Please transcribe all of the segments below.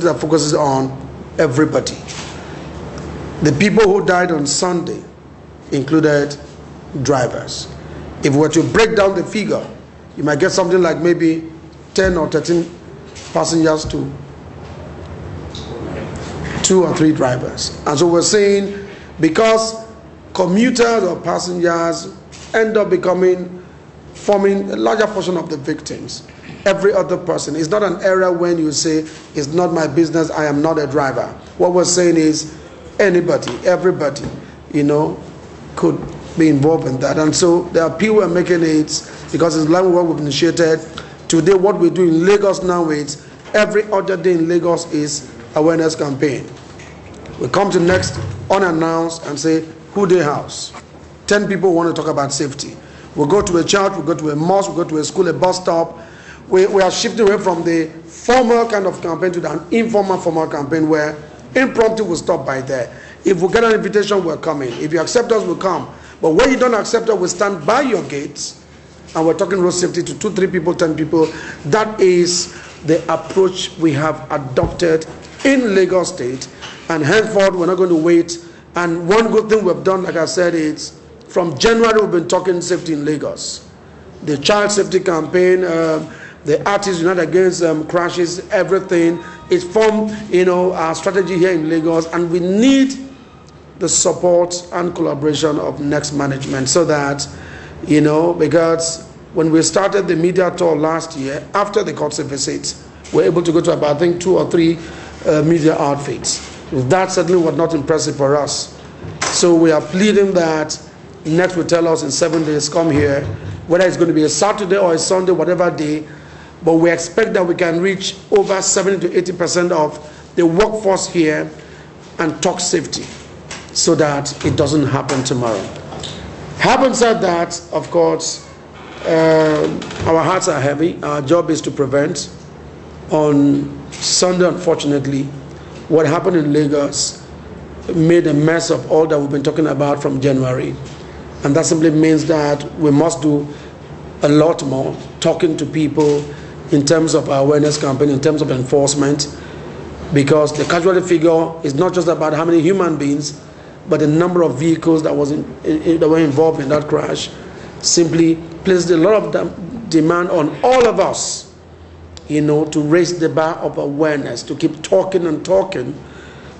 safety that focuses on everybody. The people who died on Sunday included drivers. If we were to break down the figure, you might get something like maybe 10 or 13 passengers to 2 or 3 drivers. And so we're saying, because commuters or passengers end up forming a larger portion of the victims, every other person, it's not an era when you say, it's not my business, I am not a driver. What we're saying is, anybody, everybody, could be involved in that. And so the appeal we're making is, because it's line with what we've initiated today, what we do in Lagos now is, every other day in Lagos is awareness campaign. We come to next unannounced and say, who they house? 10 people want to talk about safety. We'll go to a church, we'll go to a mosque, we'll go to a school, a bus stop. We are shifting away from the formal kind of campaign to the informal formal campaign where impromptu will stop by there. If we get an invitation, we're coming. If you accept us, we'll come. But when you don't accept us, we'll stand by your gates, and we're talking road safety to 2, 3 people, 10 people. That is the approach we have adopted in Lagos State, and henceforth we're not going to wait. And one good thing we've done, like I said, is from January we've been talking safety in Lagos. The child safety campaign, the Artists United Against Crashes, everything. It's formed, our strategy here in Lagos, and we need the support and collaboration of next management so that, because when we started the media tour last year, after the courtesy visit, we're able to go to about, I think, 2 or 3 media outfits. That certainly was not impressive for us. So we are pleading that next will tell us in 7 days, come here, whether it's going to be a Saturday or a Sunday, whatever day, but we expect that we can reach over 70 to 80% of the workforce here and talk safety so that it doesn't happen tomorrow. Having said that, of course, our hearts are heavy. Our job is to prevent. On Sunday, unfortunately, what happened in Lagos made a mess of all that we've been talking about from January. And that simply means that we must do a lot more talking to people in terms of our awareness campaign, in terms of enforcement, because the casualty figure is not just about how many human beings, but the number of vehicles that were involved in that crash simply places a lot of demand on all of us, to raise the bar of awareness, to keep talking and talking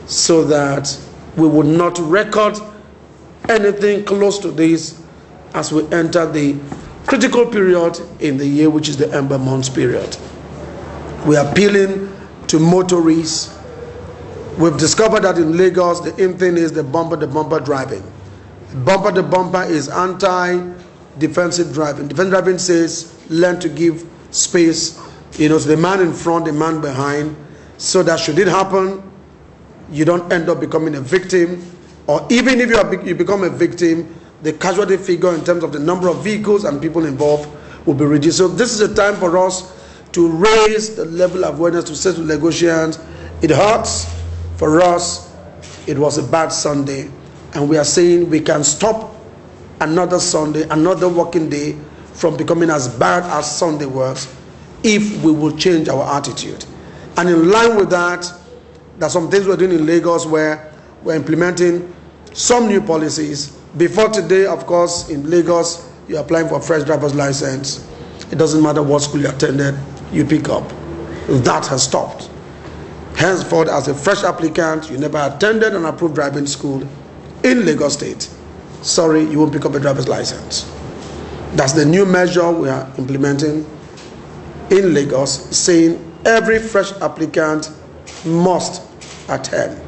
so that we would not record anything close to this as we enter the critical period in the year, which is the Ember Months period. We are appealing to motorists. We've discovered that in Lagos, the in thing is the bumper-to-bumper driving. Bumper-to-bumper is anti-defensive driving. Defensive driving says, learn to give space, to the man in front, the man behind, so that should it happen, you don't end up becoming a victim, or even if you become a victim, the casualty figure in terms of the number of vehicles and people involved will be reduced. So this is a time for us to raise the level of awareness, to say to Lagosians, it hurts. For us, it was a bad Sunday, and we are saying we can stop another Sunday, another working day from becoming as bad as Sunday was if we will change our attitude. And in line with that, there are some things we're doing in Lagos where we're implementing some new policies. Before today, of course, in Lagos, you're applying for a fresh driver's license. It doesn't matter what school you attended, you pick up. That has stopped. Henceforth, as a fresh applicant, you never attended an approved driving school in Lagos State, sorry, you won't pick up a driver's license. That's the new measure we are implementing in Lagos, saying every fresh applicant must attend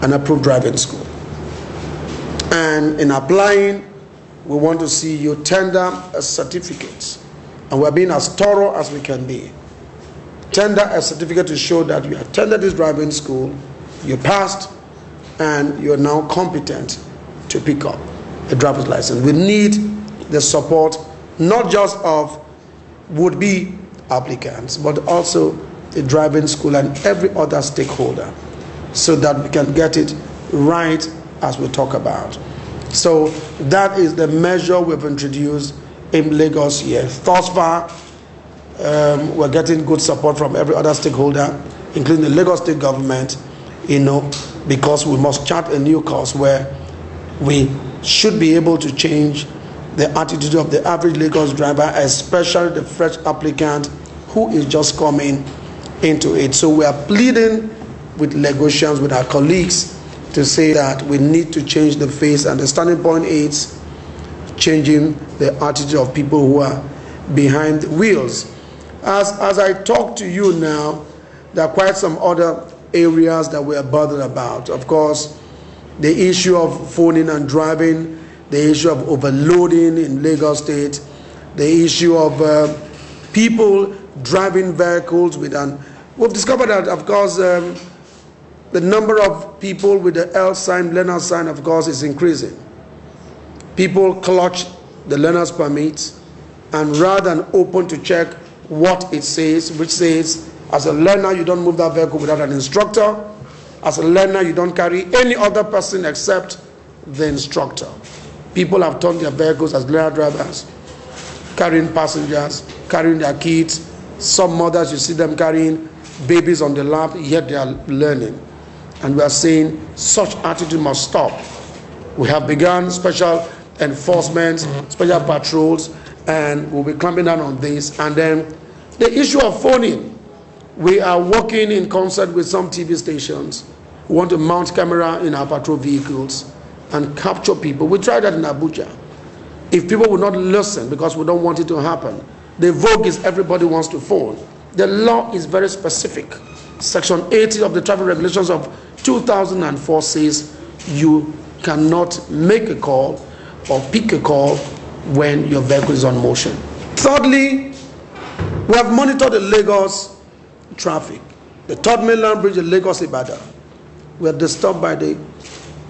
an approved driving school. And in applying, we want to see you tender a certificate. And we're being as thorough as we can be. Tender a certificate to show that you attended this driving school, you passed, and you're now competent to pick up a driver's license. We need the support not just of would-be applicants, but also the driving school and every other stakeholder, so that we can get it right as we talk about. So that is the measure we've introduced in Lagos here. Thus far, we're getting good support from every other stakeholder. including the Lagos State government, because we must chart a new course where we should be able to change the attitude of the average Lagos driver, especially the fresh applicant who is just coming into it. So we are pleading with Lagosians, with our colleagues, to say that we need to change the face, and the starting point is changing the attitude of people who are behind the wheels. As I talk to you now, there are quite some other areas that we are bothered about. Of course, the issue of phoning and driving, the issue of overloading in Lagos State, the issue of people driving vehicles with we've discovered that, of course, the number of people with the L sign, learner sign, of course, is increasing. People clutch the learner's permit, and rather than open to check what it says, which says, as a learner, you don't move that vehicle without an instructor. As a learner, you don't carry any other person except the instructor. People have turned their vehicles as learner drivers, carrying passengers, carrying their kids. Some mothers, you see them carrying babies on the lap, yet they are learning. And we are saying such attitude must stop. We have begun special enforcement, special patrols, and we'll be clamping down on this. And then the issue of phoning. We are working in concert with some TV stations who want to mount camera in our patrol vehicles and capture people. We tried that in Abuja. If people will not listen, because we don't want it to happen, the vogue is everybody wants to phone. The law is very specific. Section 80 of the traffic regulations of 2004 says you cannot make a call or pick a call when your vehicle is on motion. Thirdly, we have monitored the Lagos traffic. The third mainland bridge in Lagos-Ibadan, we are disturbed by the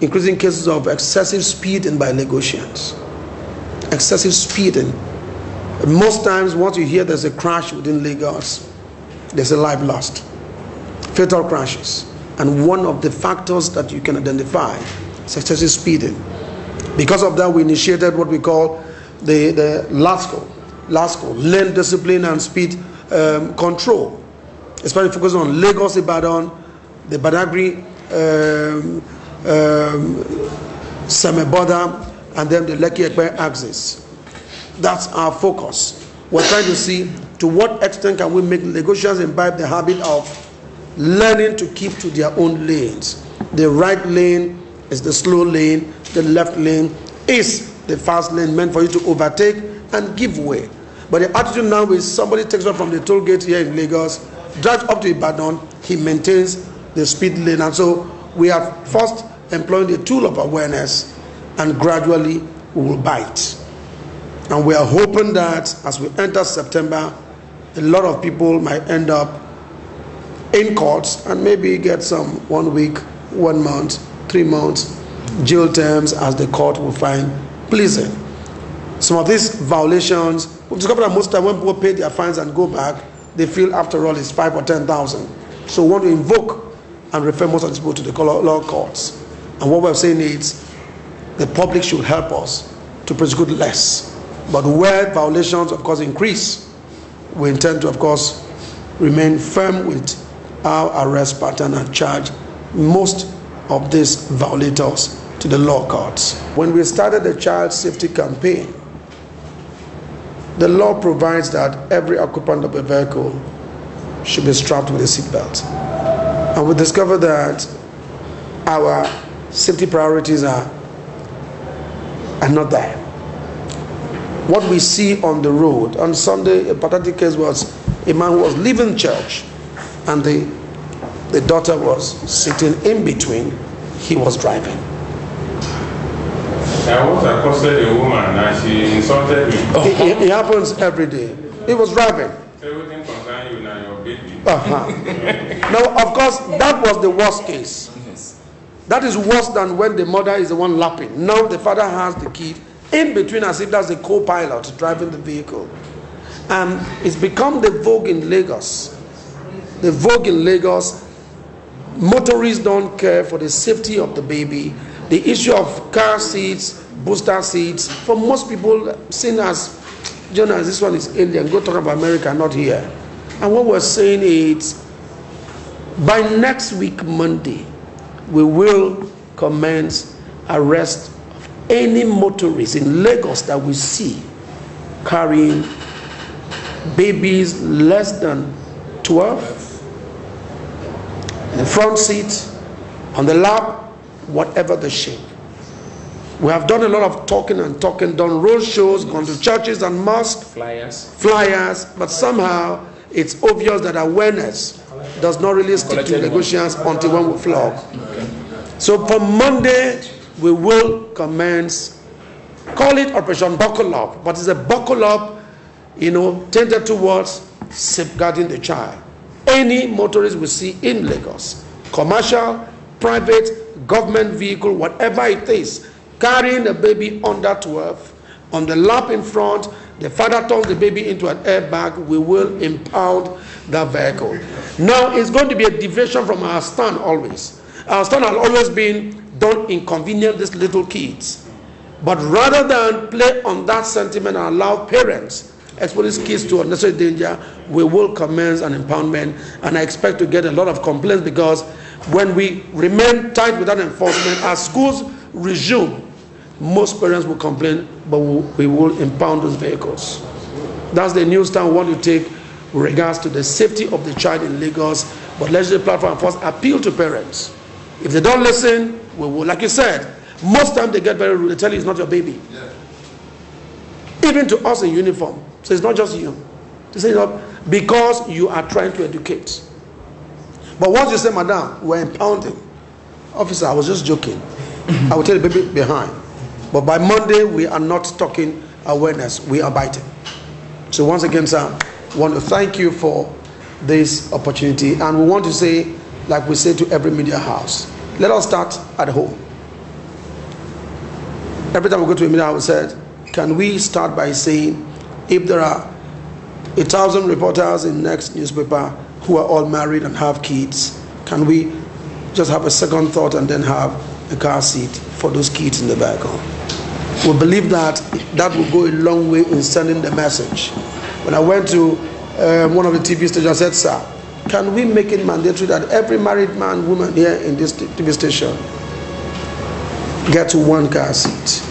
increasing cases of excessive speeding by Lagosians. Excessive speeding. Most times, once you hear there's a crash within Lagos, there's a life lost. Fatal crashes. And one of the factors that you can identify is excessive speeding. Because of that, we initiated what we call the LASCO, lane discipline and speed control, especially focusing on Lagos-Ibadan, the Badagry, Seme-Boda, and then the Lekki-Ekpe axis. That's our focus. We're trying to see to what extent can we make Lagosians imbibe the habit of learning to keep to their own lanes. The right lane is the slow lane, the left lane is the fast lane meant for you to overtake and give way. But the attitude now is somebody takes off from the toll gate here in Lagos, drives up to Ibadan, he maintains the speed lane. And so we are first employing the tool of awareness, and gradually we will bite. And we are hoping that as we enter September, a lot of people might end up in courts and maybe get some 1 week, 1 month, 3 months jail terms as the court will find pleasing. Some of these violations, we've discovered that most of the time when people pay their fines and go back, they feel after all it's 5,000 or 10,000. So we want to invoke and refer most of these people to the law courts. And what we're saying is the public should help us to prosecute less. But where violations, of course, increase, we intend to, of course, remain firm with our arrest pattern and charge most of these violators to the law courts. When we started the child safety campaign, the law provides that every occupant of a vehicle should be strapped with a seatbelt. And we discovered that our safety priorities are not there. What we see on the road, on Sunday, a pathetic case was a man who was leaving church and the daughter was sitting in between, he was driving. I was accosted a woman and she insulted me. It happens every day. He was driving. Everything concerns you now, your baby. Now, of course, that was the worst case. That is worse than when the mother is the one lapping. Now the father has the kid in between as if that's the co-pilot driving the vehicle. And it's become the vogue in Lagos. The vogue in Lagos, motorists don't care for the safety of the baby. The issue of car seats, booster seats, for most people seen as, Jonas, this one is alien, go talk about America, not here. And what we're saying is, By next week, Monday, we will commence arrest of any motorist in Lagos that we see carrying babies less than 12 in the front seat, on the lap, whatever the shape. We have done a lot of talking, done road shows, gone to churches and mosques, flyers, but somehow it's obvious that awareness does not really stick to negotiations until when we flog. So from Monday, we will commence, call it Operation Buckle Up, but it's a buckle up, tended towards safeguarding the child. Any motorist we see in Lagos, commercial, private, government vehicle, whatever it is, carrying a baby under 12, on the lap in front, the father turns the baby into an airbag, we will impound that vehicle. Now, it's going to be a deviation from our stand always. Our stand has always been, don't inconvenience these little kids. But rather than play on that sentiment and allow parents expose these kids to unnecessary danger, we will commence an impoundment, and I expect to get a lot of complaints, because when we remain tight with that enforcement, as schools resume, most parents will complain, but we will impound those vehicles. That's the new stand we want to take with regards to the safety of the child in Lagos. But legislative platform first appeal to parents. If they don't listen, we will. Like you said, most times they get very rude. They tell you it's not your baby. Yeah. Even to us in uniform. So it's not just you. They say, because you are trying to educate. But once you say, madam, we're impounding. Officer, I was just joking. I will tell the baby behind. But by Monday, we are not talking awareness. We are biting. So once again, sir, I want to thank you for this opportunity. And we want to say, like we say to every media house, let us start at home. Every time we go to a media house, we said, can we start by saying, if there are 1,000 reporters in next newspaper who are all married and have kids, can we just have a second thought and then have a car seat for those kids in the vehicle? We believe that that will go a long way in sending the message. When I went to one of the TV stations, I said, sir, can we make it mandatory that every married man, woman here in this TV station gets one car seat?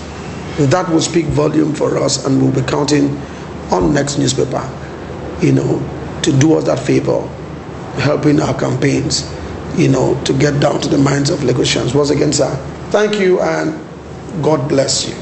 That will speak volume for us, and we'll be counting on next newspaper, to do us that favor, helping our campaigns, to get down to the minds of Lagosians. Once again, sir, thank you and God bless you.